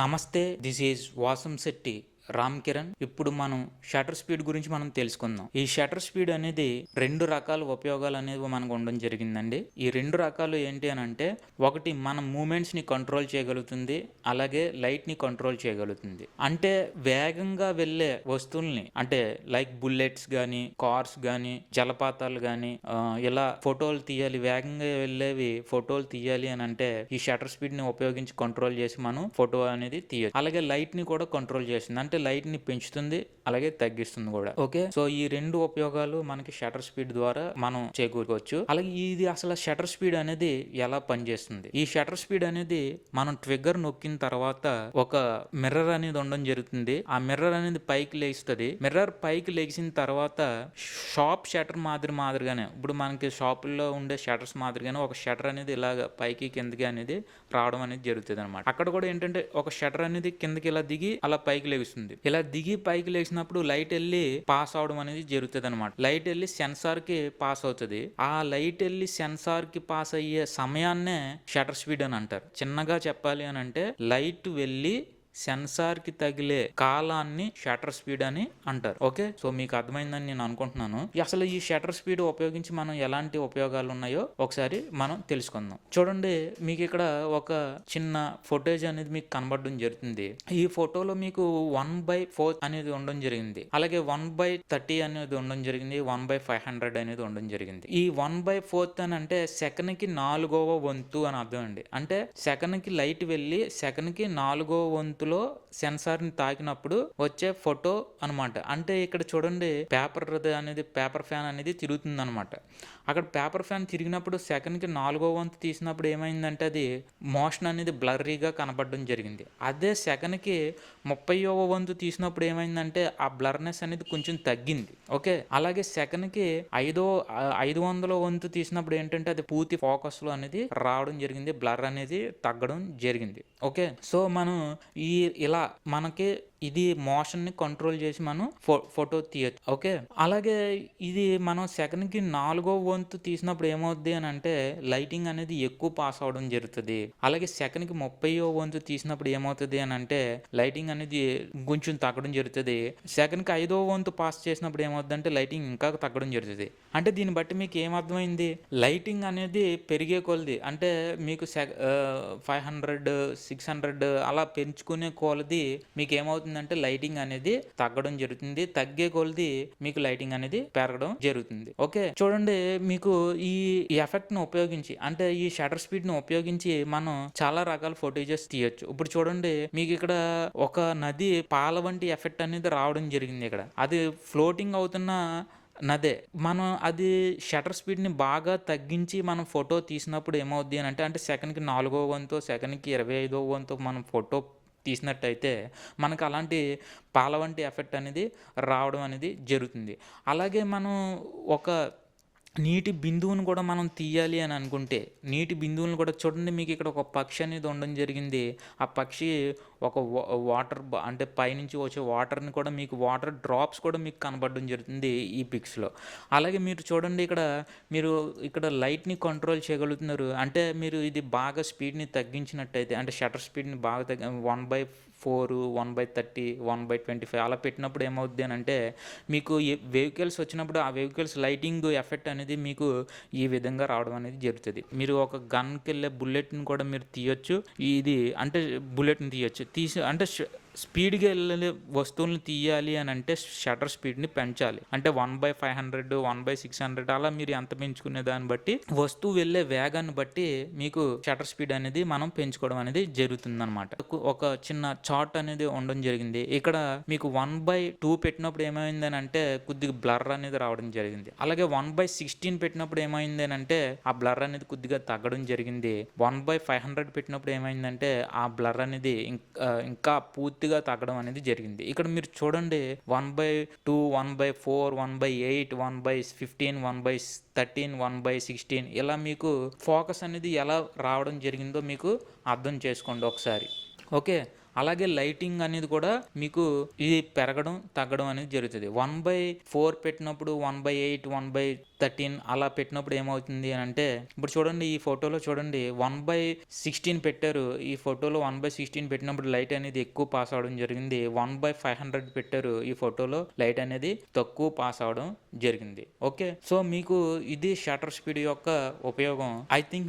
నమస్తే, this is వాసం శెట్టి రామ్ కిరణ్. ఇప్పుడు మనం షటర్ స్పీడ్ గురించి మనం తెలుసుకుందాం. ఈ షటర్ స్పీడ్ అనేది రెండు రకాల ఉపయోగాలు అనేవి మనకు ఉండడం జరిగిందండి. ఈ రెండు రకాలు ఏంటి అని అంటే, ఒకటి మన మూమెంట్స్ ని కంట్రోల్ చేయగలుగుతుంది, అలాగే లైట్ ని కంట్రోల్ చేయగలుగుతుంది. అంటే వేగంగా వెళ్ళే వస్తువుల్ని, అంటే లైక్ బుల్లెట్స్ గానీ, కార్స్ గానీ, జలపాతాలు గానీ, ఇలా ఫోటోలు తీయాలి, వేగంగా వెళ్ళేవి ఫోటోలు తీయాలి అని అంటే ఈ షటర్ స్పీడ్ ని ఉపయోగించి కంట్రోల్ చేసి మనం ఫోటో అనేది తీయచ్చు. అలాగే లైట్ ని కూడా కంట్రోల్ చేస్తుంది, అంటే లైట్ ని పెంచుతుంది అలాగే తగ్గిస్తుంది కూడా. ఓకే, సో ఈ రెండు ఉపయోగాలు మనకి షటర్ స్పీడ్ ద్వారా మనం చేకూరుకోవచ్చు. అలాగే ఇది అసలు షటర్ స్పీడ్ అనేది ఎలా పనిచేస్తుంది? ఈ షటర్ స్పీడ్ అనేది మనం ట్రిగ్గర్ నొక్కిన తర్వాత ఒక మిర్రర్ అనేది ఉండడం జరుగుతుంది. ఆ మిర్రర్ అనేది పైకి లేస్తుంది. మిర్రర్ పైకి లేచిన తర్వాత షాప్ షటర్ మాదిరిగానే, ఇప్పుడు మనకి షాపుల్లో ఉండే షటర్స్ మాదిరిగానే ఒక షటర్ అనేది ఇలాగ పైకి కిందకి అనేది రావడం అనేది జరుగుతుంది అనమాట. అక్కడ కూడా ఏంటంటే ఒక షటర్ అనేది కిందకి ఇలా దిగి అలా పైకి లేస్తుంది. ఇలా దిగి పైకి లేచినప్పుడు లైట్ వెళ్ళి పాస్ అవడం అనేది జరుగుతుంది అనమాట. లైట్ వెళ్ళి సెన్సార్ కి పాస్ అవుతుంది. ఆ లైట్ వెళ్ళి సెన్సార్ కి పాస్ అయ్యే సమయాన్నే షటర్ స్పీడ్ అని అంటారు. చిన్నగా చెప్పాలి అని అంటే, లైట్ వెళ్ళి సెన్సార్ కి తగిలే కాలాన్ని షటర్ స్పీడ్ అని అంటారు. ఓకే, సో మీకు అర్థమైందని నేను అనుకుంటున్నాను. అసలు ఈ షటర్ స్పీడ్ ఉపయోగించి మనం ఎలాంటి ఉపయోగాలు ఉన్నాయో ఒకసారి మనం తెలుసుకుందాం. చూడండి, మీకు ఇక్కడ ఒక చిన్న ఫుటేజ్ అనేది మీకు కనబడడం జరుగుతుంది. ఈ ఫోటోలో మీకు 1/4 అనేది ఉండడం జరిగింది, అలాగే 1/30 అనేది ఉండడం జరిగింది, 1/500 అనేది ఉండడం జరిగింది. ఈ 1/4 అని అంటే సెకండ్ కి 4వ వంతు అని అర్థం అండి. అంటే సెకండ్ కి లైట్ వెళ్ళి సెకండ్ కి 4వ వంతు లో సెన్సార్ ని తాకినప్పుడు వచ్చే ఫోటో అనమాట. అంటే ఇక్కడ చూడండి, పేపర్ ఫ్యాన్ అనేది తిరుగుతుంది అనమాట. అక్కడ పేపర్ ఫ్యాన్ తిరిగినప్పుడు సెకండ్ కి 4వ వంతు తీసినప్పుడు ఏమైందంటే అది మోషన్ అనేది బ్లర్రీగా కనబడడం జరిగింది. అదే సెకండ్ కి 30వ వంతు తీసినప్పుడు ఏమైందంటే ఆ బ్లర్నెస్ అనేది కొంచెం తగ్గింది. ఓకే, అలాగే సెకండ్ కి 500వ వంతు తీసినప్పుడు ఏంటంటే అది పూర్తి ఫోకస్ లో అనేది రావడం జరిగింది, బ్లర్ అనేది తగ్గడం జరిగింది. ఓకే, సో మనం ఇలా మనకి ఇది మోషన్ ని కంట్రోల్ చేసి మనం ఫోటో తీయచ్చు. ఓకే, అలాగే ఇది మనం సెకండ్ కి 4వ వంతు తీసినప్పుడు ఏమవుద్ది అని అంటే లైటింగ్ అనేది ఎక్కువ పాస్ అవడం జరుగుతుంది. అలాగే సెకండ్ కి 30వ వంతు తీసినప్పుడు ఏమవుతుంది అని అంటే లైటింగ్ అనేది కొంచెం తగ్గడం జరుగుతుంది. సెకండ్ కి 5వ వంతు పాస్ చేసినప్పుడు ఏమవుతుంది అంటే లైటింగ్ ఇంకా తగ్గడం జరుగుతుంది. అంటే దీన్ని బట్టి మీకు ఏమర్థమైంది? లైటింగ్ అనేది పెరిగే కొలది, అంటే మీకు 500 600 అలా పెంచుకునే కొలది మీకు ఏమవుతుందంటే లైటింగ్ అనేది తగ్గడం జరుగుతుంది. తగ్గే కొలది మీకు లైటింగ్ అనేది పెరగడం జరుగుతుంది. ఓకే, చూడండి, మీకు ఈ ఎఫెక్ట్ ను ఉపయోగించి, అంటే ఈ షటర్ స్పీడ్ ను ఉపయోగించి మనం చాలా రకాల ఫోటేజెస్ తీయొచ్చు. ఇప్పుడు చూడండి, మీకు ఇక్కడ ఒక నది పాల వంటి ఎఫెక్ట్ అనేది రావడం జరిగింది. ఇక్కడ అది ఫ్లోటింగ్ అవుతున్న నదే. మనం అది షటర్ స్పీడ్ని బాగా తగ్గించి మనం ఫోటో తీసినప్పుడు ఏమవుద్ది అని అంటే సెకండ్కి 4వ వంతు, సెకండ్కి 25వ వంతు మనం ఫోటో తీసినట్టయితే మనకు అలాంటి పాల వంటి ఎఫెక్ట్ అనేది రావడం అనేది జరుగుతుంది. అలాగే మనం ఒక నీటి బిందువును కూడా మనం తీయాలి అని అనుకుంటే, నీటి బిందువులను కూడా చూడండి, మీకు ఇక్కడ ఒక పక్షి అనేది ఉండడం జరిగింది. ఆ పక్షి ఒక వాటర్ అంటే పైనుంచి వచ్చే వాటర్ని కూడా మీకు వాటర్ డ్రాప్స్ కూడా మీకు కనబడడం జరుగుతుంది ఈ పిక్స్లో. అలాగే మీరు చూడండి, మీరు ఇక్కడ లైట్ని కంట్రోల్ చేయగలుగుతున్నారు. అంటే మీరు ఇది బాగా స్పీడ్ని తగ్గించినట్టయితే, అంటే షటర్ స్పీడ్ని బాగా 1/4, 1/30, 1/25 అలా పెట్టినప్పుడు ఏమవుద్ది అని అంటే మీకు వెహికల్స్ వచ్చినప్పుడు ఆ వెహికల్స్ లైటింగ్ ఎఫెక్ట్ అనేది మీకు ఈ విధంగా రావడం అనేది జరుగుతుంది. మీరు ఒక గన్కి వెళ్ళే బుల్లెట్ని కూడా మీరు తీయొచ్చు. ఇది అంటే బుల్లెట్ని తీసి అంటే స్పీడ్గా వెళ్ళే వస్తువులను తీయాలి అని అంటే షటర్ స్పీడ్ని పెంచాలి. అంటే 1/500, 1/600 అలా మీరు ఎంత పెంచుకునే దాన్ని బట్టి, వస్తువు వెళ్ళే వేగాన్ని బట్టి మీకు షటర్ స్పీడ్ అనేది మనం పెంచుకోవడం అనేది జరుగుతుంది అనమాట. ఒక చిన్న చార్ట్ అనేది ఉండడం జరిగింది. ఇక్కడ మీకు 1/2 పెట్టినప్పుడు ఏమైంది అని అంటే కొద్దిగా బ్లర్ అనేది రావడం జరిగింది. అలాగే 1/16 పెట్టినప్పుడు ఏమైంది అని అంటే ఆ బ్లర్ అనేది కొద్దిగా తగ్గడం జరిగింది. 1/500 పెట్టినప్పుడు ఏమైందంటే ఆ బ్లర్ అనేది ఇంకా పూర్తిగా తగ్గడం అనేది జరిగింది. ఇక్కడ మీరు చూడండి, 1/2, 1/4, 1/8, 1/15, 1/13, 1/16 ఇలా మీకు ఫోకస్ అనేది ఎలా రావడం జరిగిందో మీకు అర్థం చేసుకోండి ఒకసారి. ఓకే, అలాగే లైటింగ్ అనేది కూడా మీకు ఇది పెరగడం తగ్గడం అనేది జరుగుతుంది. 1/4 పెట్టినప్పుడు 1/8 1/13 అలా పెట్టినప్పుడు ఏమవుతుంది అని అంటే, ఇప్పుడు చూడండి ఈ ఫోటోలో చూడండి 1/16 పెట్టారు. ఈ ఫోటోలో 1/16 పెట్టినప్పుడు లైట్ అనేది ఎక్కువ పాస్ అవడం జరిగింది. 1/500 పెట్టారు. ఈ ఫోటోలో లైట్ అనేది తక్కువ పాస్ అవడం జరిగింది. ఓకే, సో మీకు ఇది షటర్ స్పీడ్ యొక్క ఉపయోగం. ఐ థింక్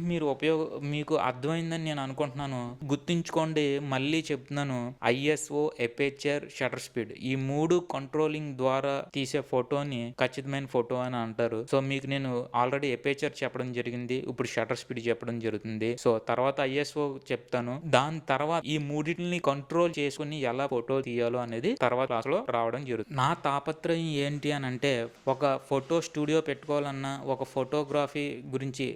మీకు అర్థమైందని నేను అనుకుంటున్నాను. గుర్తుంచుకోండి, మళ్ళీ చెప్తున్నాను, ఐఎస్ఓ, ఎపేచర్, షటర్ స్పీడ్ ఈ 3 కంట్రోలింగ్ ద్వారా తీసే ఫోటోని ఖచ్చితమైన ఫోటో అని అంటారు. సో మీకు నేను ఆల్రెడీ ఎపేచర్ చెప్పడం జరిగింది, ఇప్పుడు షటర్ స్పీడ్ చెప్పడం జరుగుతుంది. సో తర్వాత ఐఎస్ఓ చెప్తాను, దాని తర్వాత ఈ మూడింటిని కంట్రోల్ చేసుకుని ఎలా ఫోటో తీయాలో అనేది తర్వాత క్లాస్ లో రావడం జరుగుతుంది. నా తాపత్రయం ఏంటి అని అంటే, ఒక ఫోటో స్టూడియో పెట్టుకోవాలన్నా, ఒక ఫోటోగ్రఫీ గురించి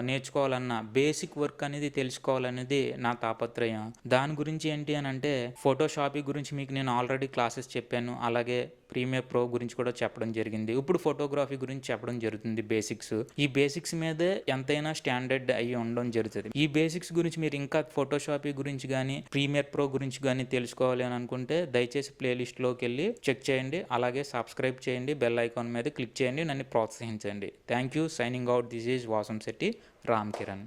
నేర్చుకోవాలన్నా బేసిక్ వర్క్ అనేది తెలుసుకోవాలనేది నా తాపత్రయం. దాని గురించి ఏంటి అని అంటే, ఫోటోషాప్ గురించి మీకు నేను ఆల్రెడీ క్లాసెస్ చెప్పాను, అలాగే ప్రీమియర్ ప్రో గురించి కూడా చెప్పడం జరిగింది. ఇప్పుడు ఫోటోగ్రఫీ గురించి చెప్పడం జరుగుతుంది. ఈ బేసిక్స్ మీదే ఎంతైనా స్టాండర్డ్ అయ్యి ఉండడం జరుగుతుంది. ఈ బేసిక్స్ గురించి మీరు ఇంకా ఫోటోషాప్ గురించి కానీ ప్రీమియర్ ప్రో గురించి కానీ తెలుసుకోవాలి అని అనుకుంటే దయచేసి ప్లేలిస్ట్ లోకి వెళ్ళి చెక్ చేయండి, అలాగే సబ్స్క్రైబ్ చేయండి, బెల్ ఐకాన్ మీద క్లిక్ చేయండి, నన్ను ప్రోత్సహించండి. Thank you. Signing out. This is Vasamsetti Ram Kiran.